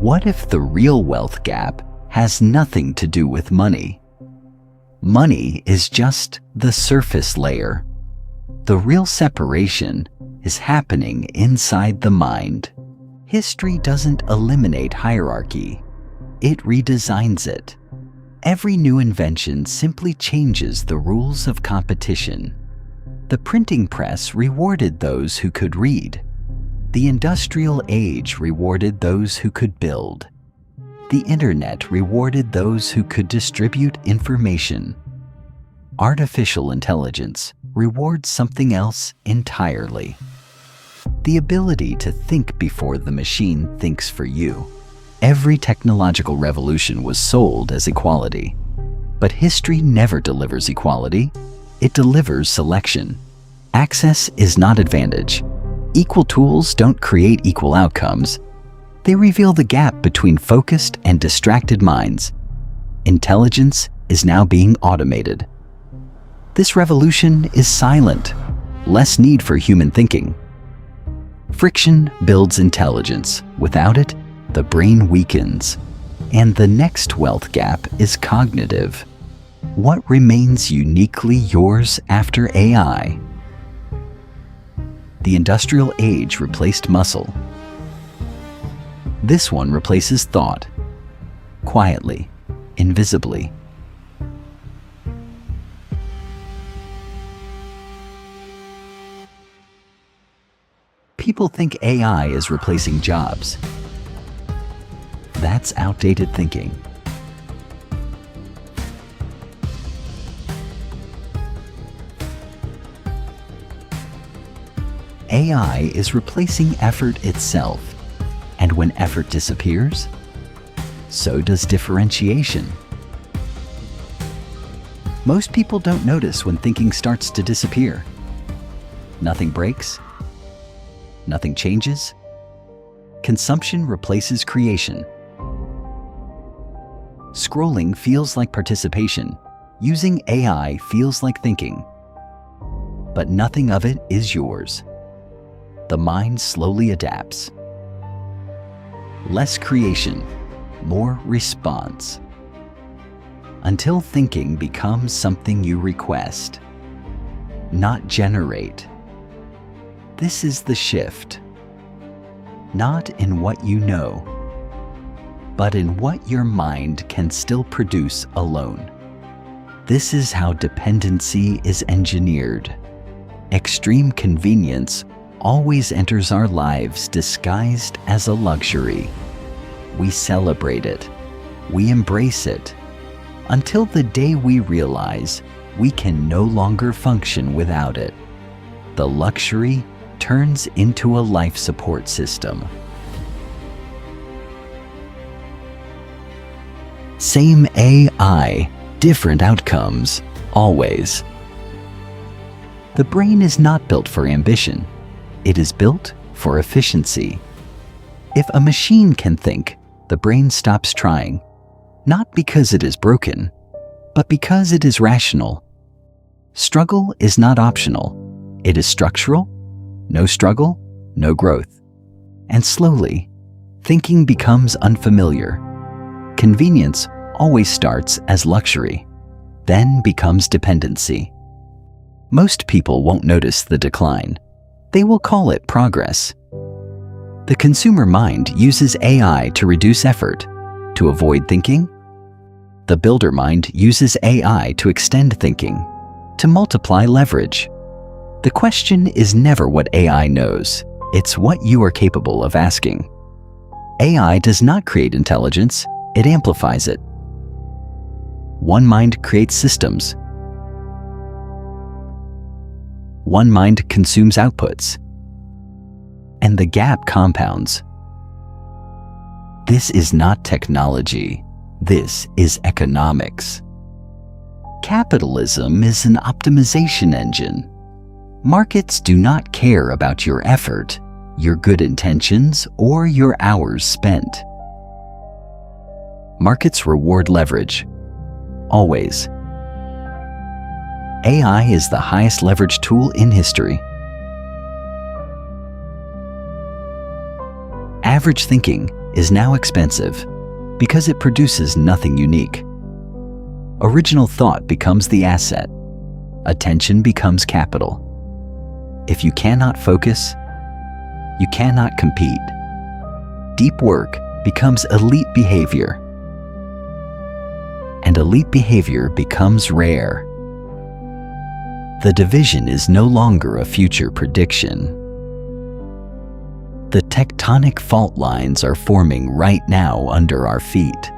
What if the real wealth gap has nothing to do with money? Money is just the surface layer. The real separation is happening inside the mind. History doesn't eliminate hierarchy. It redesigns it. Every new invention simply changes the rules of competition. The printing press rewarded those who could read. The industrial age rewarded those who could build. The internet rewarded those who could distribute information. Artificial intelligence rewards something else entirely. The ability to think before the machine thinks for you. Every technological revolution was sold as equality. But history never delivers equality. It delivers selection. Access is not advantage. Equal tools don't create equal outcomes. They reveal the gap between focused and distracted minds. Intelligence is now being automated. This revolution is silent. Less need for human thinking. Friction builds intelligence. Without it, the brain weakens. And the next wealth gap is cognitive. What remains uniquely yours after AI? The industrial age replaced muscle. This one replaces thought. Quietly, invisibly. People think AI is replacing jobs. That's outdated thinking. AI is replacing effort itself. And when effort disappears, so does differentiation. Most people don't notice when thinking starts to disappear. Nothing breaks. Nothing changes. Consumption replaces creation. Scrolling feels like participation. Using AI feels like thinking. But nothing of it is yours. The mind slowly adapts. Less creation, more response. Until thinking becomes something you request, not generate. This is the shift. Not in what you know, but in what your mind can still produce alone. This is how dependency is engineered. Extreme convenience always enters our lives disguised as a luxury. We celebrate it. We embrace it. Until the day we realize we can no longer function without it. The luxury turns into a life support system. Same AI, different outcomes, always. The brain is not built for ambition. It is built for efficiency. If a machine can think, the brain stops trying, not because it is broken, but because it is rational. Struggle is not optional. It is structural. No struggle, no growth. And slowly, thinking becomes unfamiliar. Convenience always starts as luxury, then becomes dependency. Most people won't notice the decline. They will call it progress. The consumer mind uses AI to reduce effort, to avoid thinking. The builder mind uses AI to extend thinking, to multiply leverage. The question is never what AI knows, it's what you are capable of asking. AI does not create intelligence, it amplifies it. One mind creates systems. One mind consumes outputs. And the gap compounds. This is not technology, this is economics. Capitalism is an optimization engine. Markets do not care about your effort, your good intentions, or your hours spent. Markets reward leverage. Always. AI is the highest leverage tool in history. Average thinking is now expensive because it produces nothing unique. Original thought becomes the asset. Attention becomes capital. If you cannot focus, you cannot compete. Deep work becomes elite behavior, and elite behavior becomes rare. The division is no longer a future prediction. The tectonic fault lines are forming right now under our feet.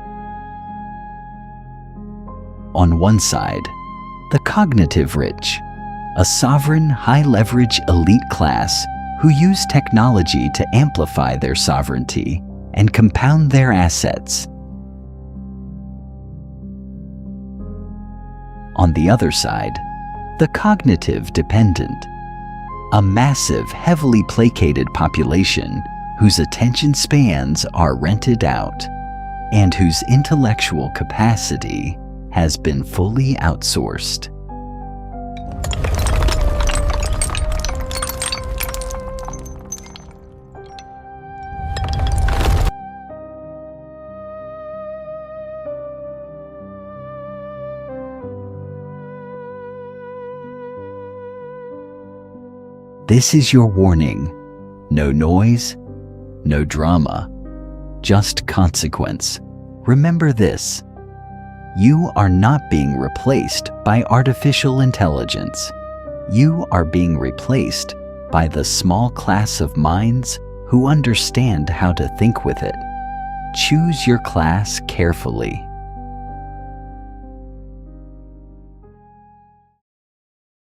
On one side, the cognitive rich, a sovereign, high-leverage elite class who use technology to amplify their sovereignty and compound their assets. On the other side, the cognitive dependent, a massive, heavily placated population whose attention spans are rented out and whose intellectual capacity has been fully outsourced. This is your warning. No noise, no drama, just consequence. Remember this: you are not being replaced by artificial intelligence. You are being replaced by the small class of minds who understand how to think with it. Choose your class carefully.